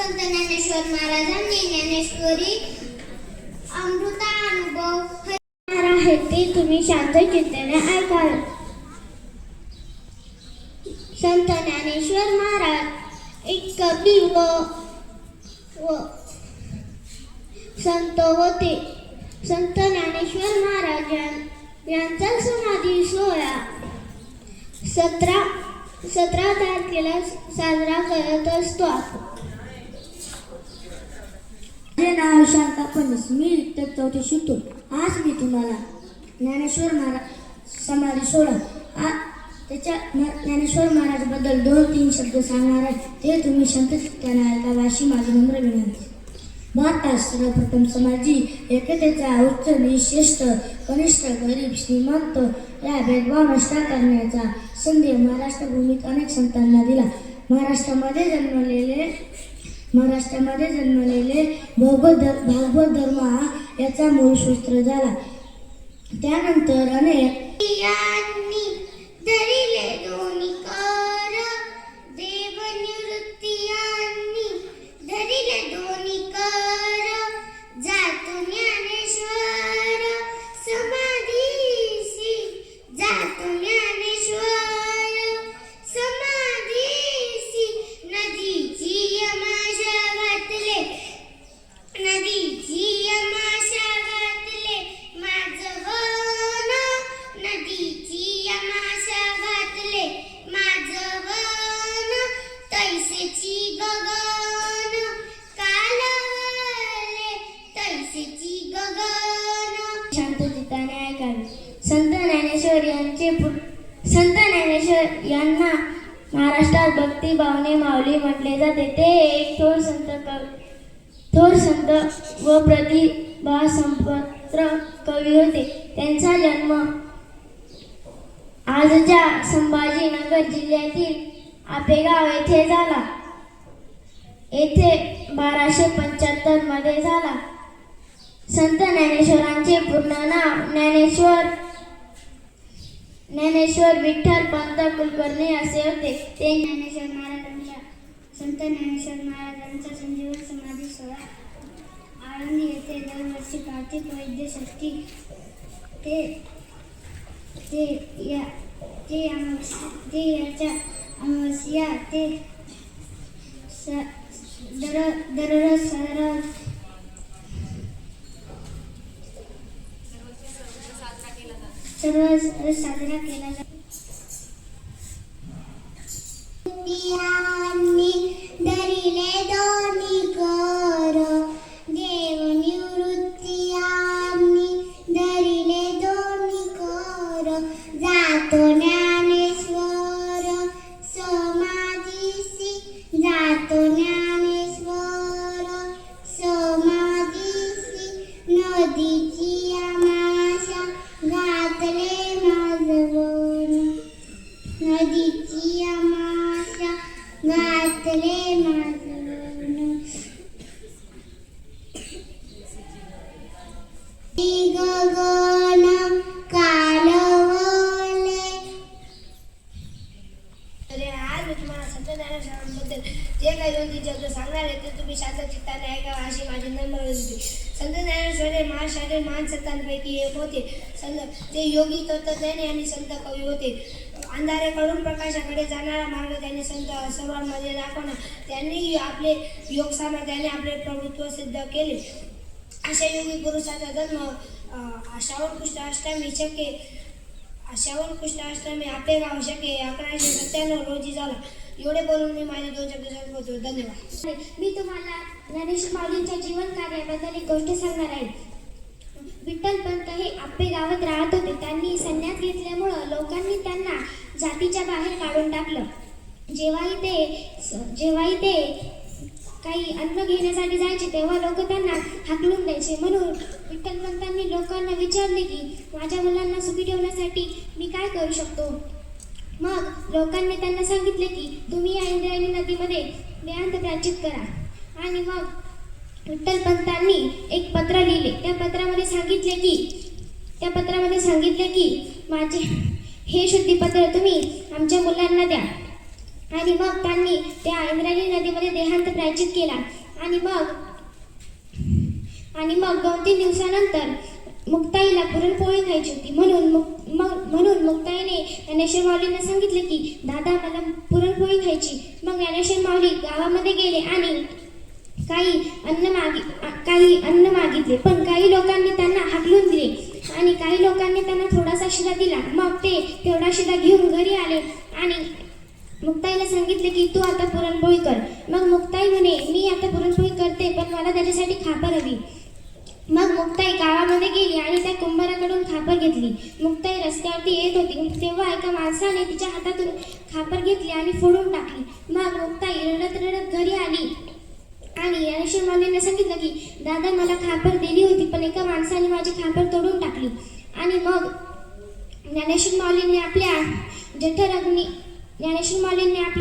संत ज्ञानेश्वर महाराजांनी ज्ञानेश्वरी अमृता अनुभव आहे ते तुम्ही शांत चित्ताने ऐकाल. संत ज्ञानेश्वर महाराज एक कवी व संत होते. संत ज्ञानेश्वर महाराज यांचा समाधी सोहळा 17 तारखेला साजरा करत असतो. माझे नाव शांता फडणीस, मी इयत्ता 4थी शिकतो. आज मी तुम्हाला ज्ञानेश्वर महाराज समाधी सोहळा ज्ञानेश्वर महाराजबद्दल 2-3 शब्द सांगणार आहे. ते तुम्ही शांत चित्ताने ऐकावे अशी माझी नम्र विनंती. भारतात सर्वप्रथम समाजी एकतेचा उच्च निश्रेष्ठ कनिष्ठ गरीब श्रीमंत या भेदभाव नष्ट करण्याचा संधी महाराष्ट्र भूमीत अनेक संतांना दिला. महाराष्ट्रामध्ये जन्मलेले भागवत धर्म हा याचा मूळ सूत्र झाला. त्यानंतर अनेक धरिले दोन्ही कर देव निवृत्ती धरिले दोन्ही कर जातो ज्ञानेश्वर समाधीसी जातो ज्ञानेश्वर समाधीसी नदीची यमाशा घातले माझं वन नदीची यमाशा घातले माझं वन तैसेची गगन कालवले तैसेची गगन. शांत चित्ताने ऐकावे. संत ज्ञानेश्वर यांना महाराष्ट्रात भक्तिभावने माऊली म्हटले जाते. ते एक थोर संत व प्रतिभासंपन्न कवी होते. त्यांचा जन्म आजच्या संभाजीनगर जिल्ह्यातील आपेगाव येथे झाला. येथे 1275 मध्ये झाला. संत ज्ञानेश्वरांचे पूर्ण नाव ज्ञानेश्वर विठ्ठल पंत कुलकर्णी असे होते. ते संत ज्ञानेश्वर महाराजांचा संजीवन समाधी सोहळा आळंदी येथे दरवर्षी कार्तिक वैद्य षष्ठी अमावस्या ते दररोज साजरा केला जातो. धरिले दोन्ही कर देव निवृत्ती धरिले दोन्ही कर जातो ज्ञानेश्वर समाधीसी जातो ज्ञानेश्वर समाधीसी नदीची आमाशा घातले माझं वन नदीची आमाशा घातले माझं वन गगन कालवले. आज मी तुम्हाला संत ज्ञानेश्वरांबद्दल जे काही 2-3 शब्द सांगणार आहे ते तुम्ही शांत चित्ताने ऐकावे अशी माझी नम्र विनंती. संत ज्ञानेश्वर हे महाराष्ट्रातील महान संतांपैकी एक होते. ते योगी तत्वज्ञानी आणि संत कवी होते. अंधाऱ्याकडून प्रकाशाकडे जाणारा मार्ग त्यांनी सर्वांमध्ये दाखवला. त्यांनी आपले योग सामर्थ्याने आपले प्रभुत्व सिद्ध केले. अशा योगी पुरुषाचा जन्म श्रावण कृष्ण अष्टमी आपेगाव शके 1197 रोजी झाला. एवढे बोलून मी माझे 2 शब्द संपवतो. धन्यवाद. मी तुम्हाला ज्ञानेश्वर माऊलींच्या जीवन कार्याबद्दल एक गोष्ट सांगणार आहे. विठ्ठल पंत हे आपे गावात राहत होते. त्यांनी संन्यास घेतल्यामुळं लोकांनी त्यांना जातीच्या बाहेर काढून टाकलं. जेव्हाही ते काही अन्न घेण्यासाठी जायचे तेव्हा लोक त्यांना हाकलून द्यायचे. म्हणून विठ्ठल पंतांनी लोकांना विचारले की माझ्या मुलांना सुखी ठेवण्यासाठी मी काय करू शकतो. मग लोकांनी त्यांना सांगितले की तुम्ही या इंद्रायणी नदीमध्ये वेदांत प्राचित करा. आणि मग विठ्ठल पंतांनी एक पत्र लिहिले. त्या पत्रामध्ये सांगितले की माझे हे शुद्धीपत्र तुम्ही आमच्या मुलांना द्या. आणि मग त्यांनी त्या इंद्रायणी नदी नदीमध्ये देहांत प्रायचित केला. आणि मग 2-3 दिवसानंतर मुक्ताईला पुरणपोळी खायची होती. म्हणून मुक्ताईने ज्ञानेश्वर माऊलींना सांगितले की दादा मला पुरणपोळी खायची. मग ज्ञानेश्वर माऊली गावामध्ये गेले आणि काही अन्न मागितले, पण काही लोकांनी त्यांना हाकलून दिले आणि काही लोकांनी त्यांना थोडासा शिरा दिला. मग ते तेवढा शिरा घेऊन घरी आले आणि मुक्ताईला सांगितले की तू आता पुरणपोळी कर. मग मुक्ताई म्हणे मी आता पुरणपोळी करते, पण मला त्याच्यासाठी खापर हवी. मग मुक्ताई गावामध्ये गेली आणि त्या कुंभाराकडून खापर घेतली. मुक्ताई रस्त्यावरती येत होती तेव्हा एका माणसाने तिच्या हातातून खापर घेतली आणि फोडून टाकली. मग मुक्ताई रडत रडत घरी आली आणि ज्ञानेश्वर माऊलींना सांगितलं की दादा मला खापर दिली होती, पण एका माणसाने माझी खापर तोडून टाकली. आणि मग ज्ञानेश्वर माऊलींनी आपली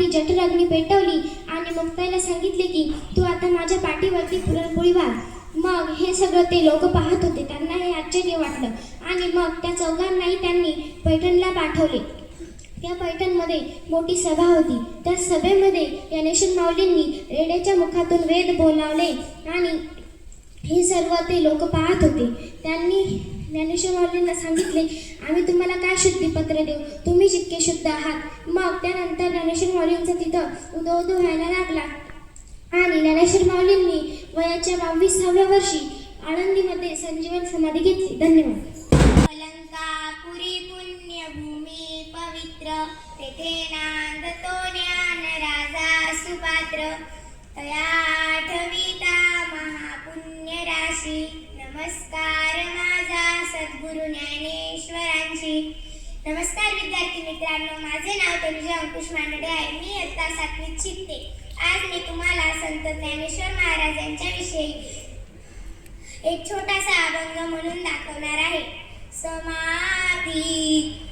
जठराग्नी पेटवली आणि मुक्ताईला सांगितले की तू आता माझ्या पाठीवरती पुरणपोळी वाढ. मग हे सगळं ते लोक पाहत होते. त्यांना हे आश्चर्य वाटलं आणि मग त्या चौघांनाही त्यांनी पैठणला पाठवले. त्या पैठणमध्ये मोठी सभा होती. त्या सभेमध्ये ज्ञानेश्वर माऊलींनी रेड्याच्या मुखातून वेद बोलावले आणि हे सर्व ते लोक पाहत होते. त्यांनी ज्ञानेश्वर माऊलींना सांगितले आम्ही तुम्हाला काय शुद्धीपत्र देऊ, तुम्ही जितके शुद्ध आहात. मग त्यानंतर ज्ञानेश्वर माऊलींचा तिथं उदो व्हायला लागला आणि ज्ञानेश्वर माऊलींनी वयाच्या 22व्या वर्षी आळंदीमध्ये संजीवन समाधी घेतली. धन्यवाद. अलंकापुरी पुण्यभूमी पवित्र, तेथे नांदतो ज्ञान राजा सुपात्र. तया आठविता महापुण्य राशी, नमस्कार माझा सद्गुरु ज्ञानेश्वरांची. नमस्कार विद्यार्थी मित्रांनो, माझे नाव तनुजा अंकुश मांडडे आहे. मी इयत्ता 7वीत शिकते. आज मी तुम्हाला संत ज्ञानेश्वर महाराजांच्या विषयी एक छोटासा अभंग म्हणून दाखवणार आहे. समाधी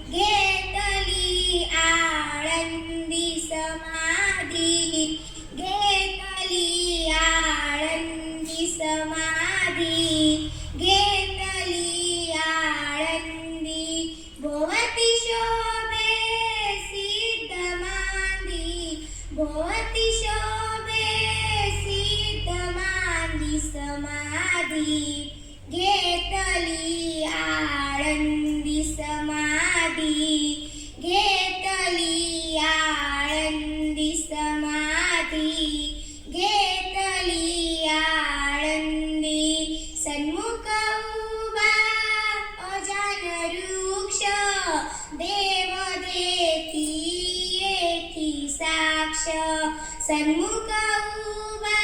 घेतली आळंदी, समाधी घेतली आळंदी, समाधी घेतली आळंदी. भोवती शोभे सिद्ध मांदी, भोवती शोभे सिद्ध मांदी, समाधी घेतली आळंदी, समाधी घेतली आळंदी, समाधी घेतली आळंदी. सन्मुख उभा अजान वृक्ष, देव देती येती साक्ष. सन्मुख उभा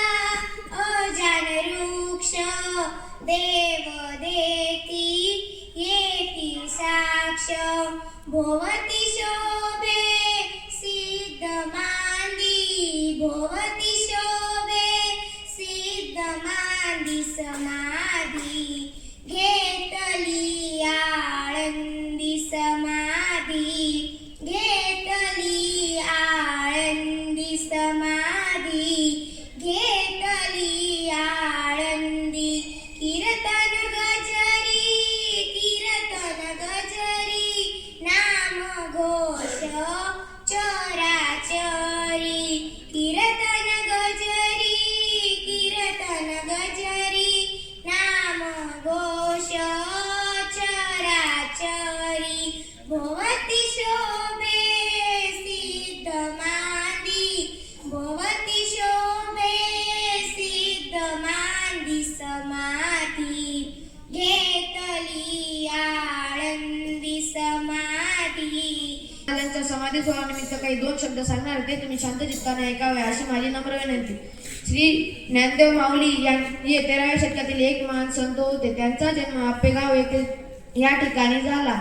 अजान वृक्ष, देव देती येती साक्ष. भोवती शोभे सिद्ध मांदी, भोवती शोभे सिद्ध मांदी, समाधी घेतली आळंदी, समाधी घेतली आळंदी, समाधी घेतली आळंदी. कीर्तन गजरी नाम घोष चराचरी. कीर्तन गजरी नाम घोष चराचरी. भोवती शोभे सिद्ध मांदी, भोवती शोभे सिद्ध मांदी, समाधी घेतली आळंदी, समाधी. त्यांच्या समाधी सोहळ्यानिमित्त काही 2 शब्द सांगणार ते तुम्ही शांत चित्ताने ऐकावे अशी माझी नम्र विनंती. श्री ज्ञानदेव माऊली हे 13व्या शतकातील एक महान संत होते. त्यांचा जन्म आपेगाव या ठिकाणी झाला.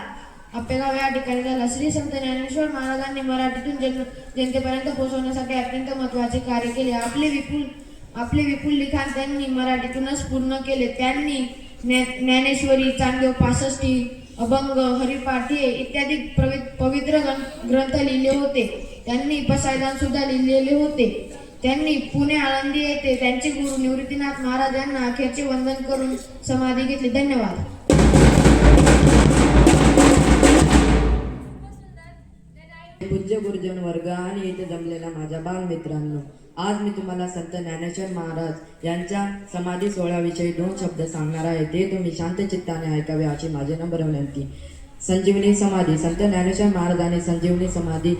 श्री संत ज्ञानेश्वर महाराजांनी मराठीतून जनतेपर्यंत पोहोचवण्यासाठी अत्यंत महत्त्वाचे कार्य केले. आपले विपुल लिखाण त्यांनी मराठीतूनच पूर्ण केले. त्यांनी ज्ञानेश्वरी, चांगदेव पासष्टी, अभंग, हरिपाठ हे इत्यादी पवित्र ग्रंथ लिहिले होते. त्यांनी पसायदान सुद्धा लिहिलेले होते. त्यांनी पुणे आळंदी येथे त्यांचे गुरु निवृत्तीनाथ महाराज यांना अखेरचे वंदन करून समाधी घेतली. धन्यवाद. पूज्य गुरुजन वर्ग आणि इथे जमलेल्या माझ्या बालमित्रांनो, आज मी तुम्हाला संत ज्ञानेश्वर महाराज यांच्या समाधी सोहळ्याविषयी 2 शब्द सांगणार आहे. ते तुम्ही शांत चित्ताने ऐकावे अशी माझी नम्र विनंती. संजीवनी समाधी. संत ज्ञानेश्वर महाराजांनी संजीवनी समाधी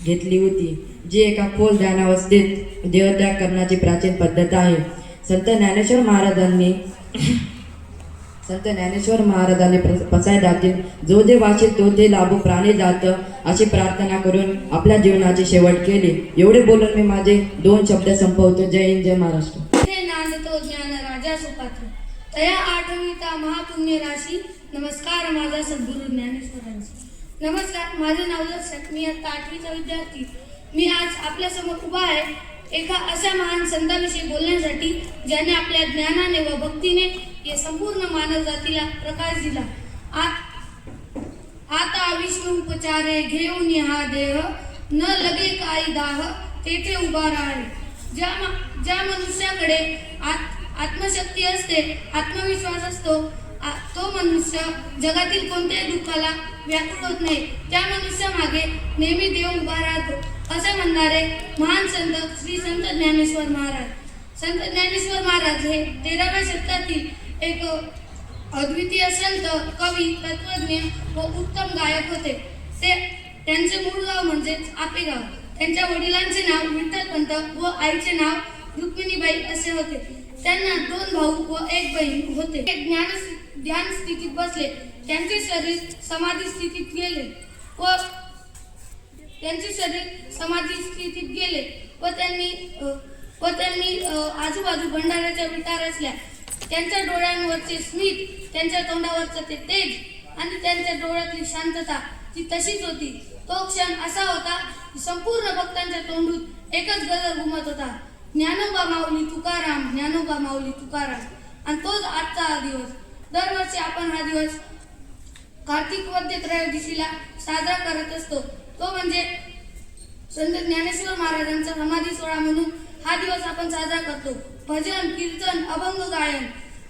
घेतली होती, जी एका खोल ध्यानावस्थेत देहत्याग करण्याची प्राचीन पद्धत आहे. संत ज्ञानेश्वर महाराजांनी पसायदातील जो जे वाचेल तो ते लाभो प्राणी जात अशी प्रार्थना करून आपल्या जीवनाची शेवट केली. एवढे बोलून मी माझे 2 शब्द संपवतो. जय हिंद, जय महाराष्ट्र. ते नांदतो ज्ञान राजा सुपात्र तया आठविता महापुण्य राशी. नमस्कार माझा सद्गुरू ज्ञानेश्वरांचा. नमस्कार, माझं नाव दर्शक. मी आता 8वीचा विद्यार्थी. मी आज आपल्यासमोर उभा आहे एका अशा महान संतांविषयी बोलण्यासाठी ज्याने आपल्या ज्ञानाने व भक्तीने या संपूर्ण मानव जातीला प्रकाश दिला. आता विष्णू उपचारे घेऊन हा देह न लगे काही दाह तेथे उभा राहे. ज्या मनुष्याकडे आत्मशक्ती असते, आत्मविश्वास असतो, तो मनुष्य जगातील कोणत्याही दुःखाला व्याकुळ होत नाही. त्या मनुष्यामागे नेहमी देव उभा राहतो असे म्हणणारे महान संत श्री संत ज्ञानेश्वर महाराज. संत ज्ञानेश्वर महाराज हे 13व्या शतकातील एक अद्वितीय संत, कवी, तत्वज्ञ व उत्तम गायक होते. त्यांचे मूळ गाव म्हणजेच आपेगाव. त्यांच्या वडिलांचे नाव विठ्ठलपंत व आईचे नाव रुक्मिणीबाई असे होते. त्यांना 2 भाऊ व 1 बहीण होते. ध्यान स्थितीत बसले. त्यांचे शरीर समाधी स्थितीत गेले व त्यांनी आजूबाजू भंडाऱ्याच्या विटा रचल्या. त्यांच्या डोळ्यांवरचे स्मित, त्यांच्या तोंडावरचं ते तेज आणि त्यांच्या डोळ्यातली शांतता ती तशीच होती. तो क्षण असा होता की संपूर्ण भक्तांच्या तोंडूत एकच गजर घुमत होता, ज्ञानोबा माऊली तुकाराम, ज्ञानोबा माऊली तुकाराम. आणि तोच आजचा हा दिवस. दरवर्षी आपण हा दिवस कार्तिक वद्य त्रयोदशीला साजरा करत असतो. तो म्हणजे संत ज्ञानेश्वर महाराजांचा समाधी सोहळा म्हणून हा दिवस आपण साजरा करतो. भजन, कीर्तन, अभंग गायन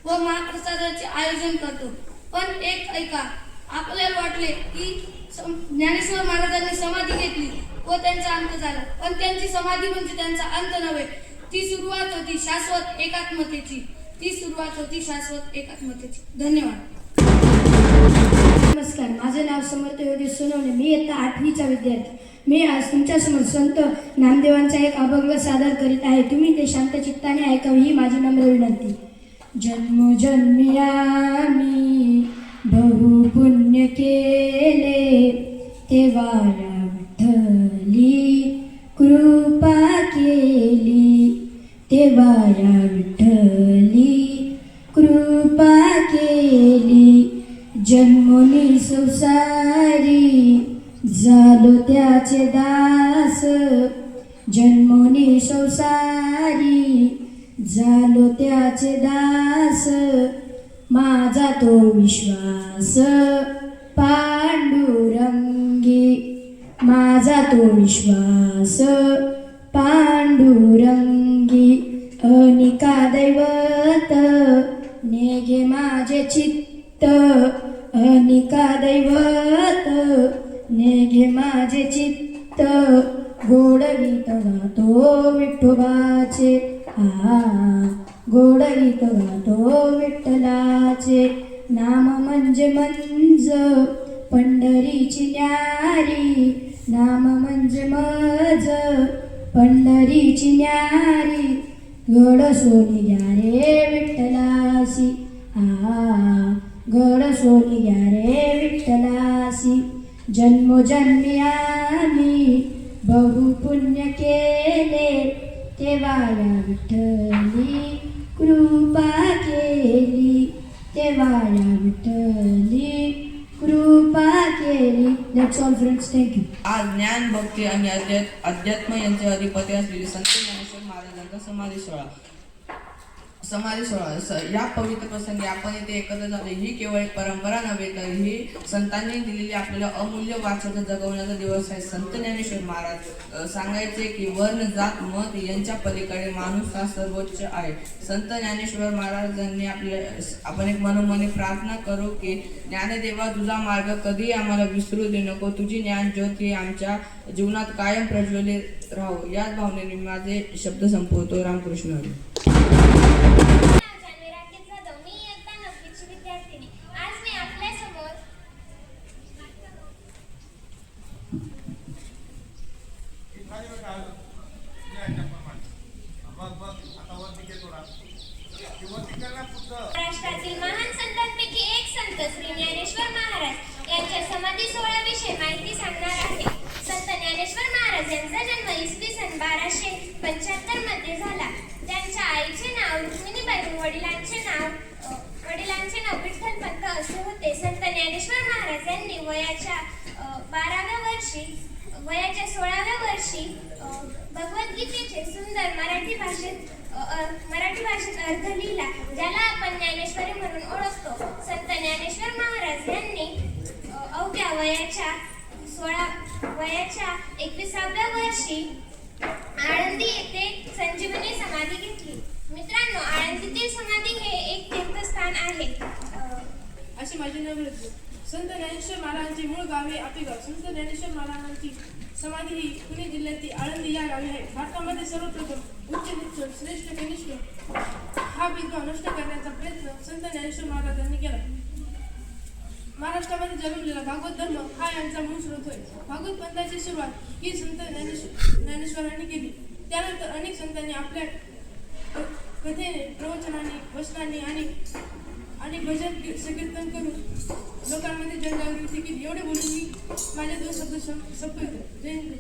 व महाप्रसादाचे आयोजन करतो. पण एक ऐका, आपल्याला वाटले की ज्ञानेश्वर महाराजांनी समाधी घेतली व त्यांचा अंत झाला. पण त्यांची समाधी म्हणजे त्यांचा अंत नव्हे. ती सुरुवात होती शाश्वत एकात्मतेची. धन्यवाद. नमस्कार, माझे नाव समर्थ योगेश सोनवणे. मी इयत्ता 8वीचा विद्यार्थी. मी आज तुमच्यासमोर संत नामदेवांचा एक अभंग सादर करीत आहे. तुम्ही ते शांत चित्ताने ऐकावे ही माझी नम्र विनंती. जन्मोजन्मी आम्ही बहु पुण्य केले, तेव्हा विठ्ठली कृपा केली, तेव्हा विठ्ठली कृपा केली. जन्मोनी संसारी झालो त्याचे दास, जन्मोनी संसारी झालो त्याचे दास. माझा तो विश्वास पांडुरंगी, माझा तो विश्वास पांडुरंगी. अनिका दैवत नेघे माझे चित्त, अनिका दैवत नेघे माझे चित्त. गोड गीत गातो विठोबाचे, गोड गीत गातो विठ्ठलाचे. नाम म्हणजे मंज पंढरीची न्यारी, नाम म्हणजे मज पंढरीची न्यारी. गड सोनी घ्या रे विठ्ठलासी, गड सोनी घ्या रे विठ्ठलासी. जन्मोजन्मी आम्ही बहु पुण्य केले, तेव्हा या विठ्ठली कृपा केली, तेव्हा या विठ्ठली कृपा केली. That's all friends, thank you. आज ज्ञान, भक्ती आणि अध्यात्म यांचे अधिपती असलेले संत ज्ञानेश्वर महाराजांचा समाधी सोहळा. समाधी सोहळा या पवित्र प्रसंगी आपण इथे एकत्र झाले ही केवळ एक परंपरा नव्हे तर ही संतांनी दिलेली आपल्याला अमूल्य वारसा जगवण्याचा दिवस आहे. संत ज्ञानेश्वर महाराज सांगायचे की वर्ण जात मत यांच्या पलीकडे माणूस हा सर्वोच्च आहे. संत ज्ञानेश्वर महाराजांनी आपण एक मनोमनी प्रार्थना करू की ज्ञानदेवा तुझा मार्ग कधी आम्हाला विसरू दे नको. तुझी ज्ञान ज्योती आमच्या जीवनात कायम प्रज्वलित राहो. याच भावनेने माझे शब्द संपवतो. रामकृष्ण हरी. जान्हवी राकेश जाधव. मी इयत्ता 9वीची विद्यार्थिनी. आज मी आपल्यासमोर महाराष्ट्रातील महान संतांपैकी एक संत श्री ज्ञानेश्वर महाराज यांच्या समाधी सोहळ्याविषयी माहिती सांगणार आहे. संत ज्ञानेश्वर महाराज यांचा जन्म इसवी सन 1275 मध्ये झाला. त्यांच्या आईचे नाव रुक्मिणीबाई, वडिलांचे नाव विठ्ठलपंत असे होते. संत ज्ञानेश्वर महाराज यांनी वयाच्या 16व्या वर्षी भगवद्गीतेचे सुंदर मराठी भाषेत अर्थ लिहिला, ज्याला आपण ज्ञानेश्वरी म्हणून ओळखतो. संत ज्ञानेश्वर महाराज यांनी अवघ्या वयाच्या 21व्या वर्षी आळंदी येथे संजीवनी समाधी घेतली. मित्रांनो, आळंदीतील समाधी हे एक तीर्थस्थान आहे. अशी माझी नम्र संत ज्ञानेश्वर महाराजांचे मूळ गाव हे आपेगाव. संत ज्ञानेश्वर महाराजांची समाधी ही पुणे जिल्ह्यातील आळंदी या गावी आहे. भारतामध्ये सर्वप्रथम उच्च नीच श्रेष्ठ कनिष्ठ हा भेदभाव नष्ट करण्याचा प्रयत्न संत ज्ञानेश्वर महाराजांनी केला. महाराष्ट्रामध्ये जन्मलेला भागवत धर्म हा यांचा मूळ स्रोत होय. भागवत पंथाची सुरुवात ही संत ज्ञानेश्वरांनी केली. त्यानंतर अनेक संतांनी आपल्या कथेने, प्रवचनाने, वचनांनी आणि भजन संकीर्तन करून लोकांमध्ये जनजागृती केली. एवढे बोलून मी माझे 2 शब्द संपवतो. जय हिंद.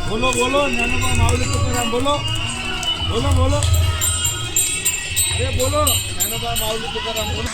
बोलो बोलो ज्ञानोबा माऊली तुकाराम बोलो बोलो बोलो बोलो ज्ञानोबा माऊली तुकाराम बोलो.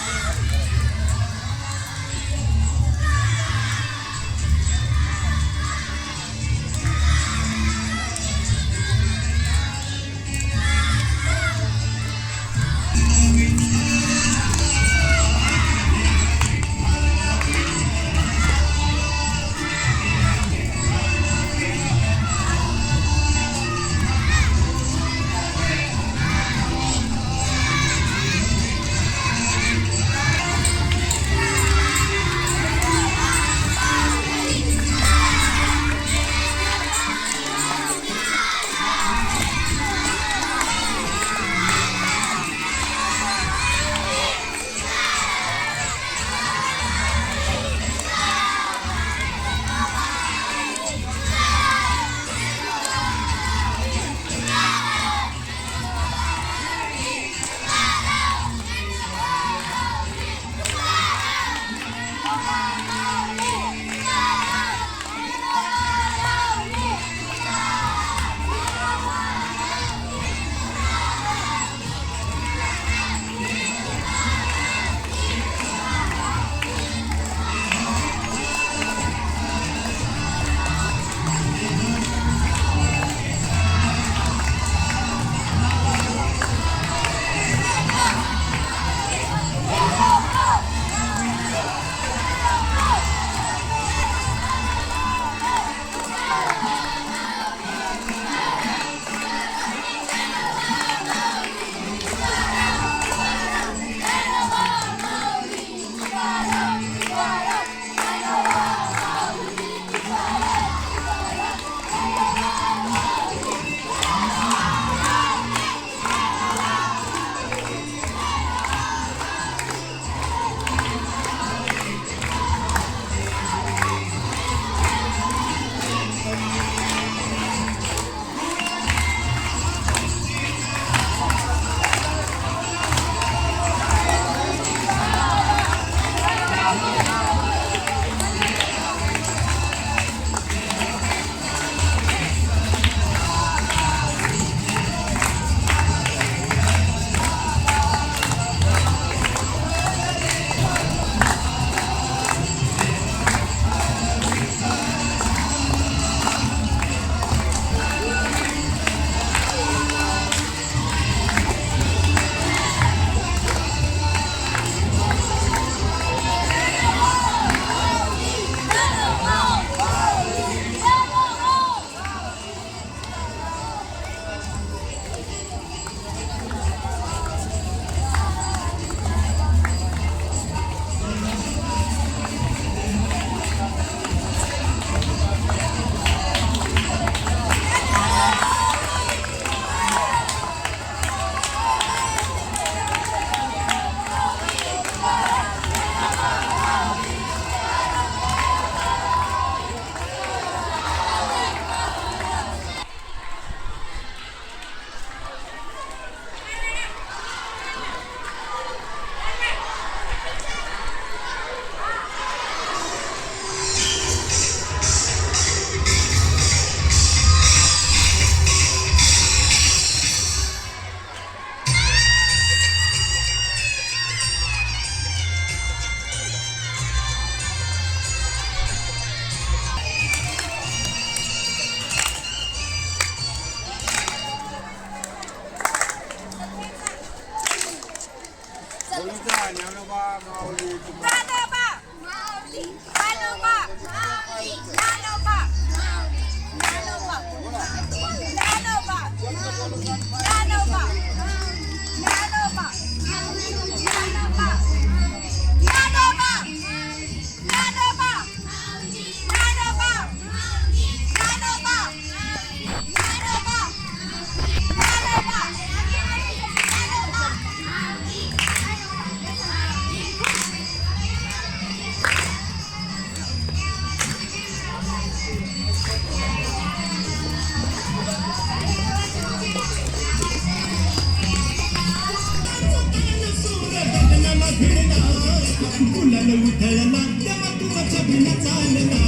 गुलाल उधळला तेव्हा तुझा बिना चालला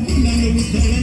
गुलाल उधळला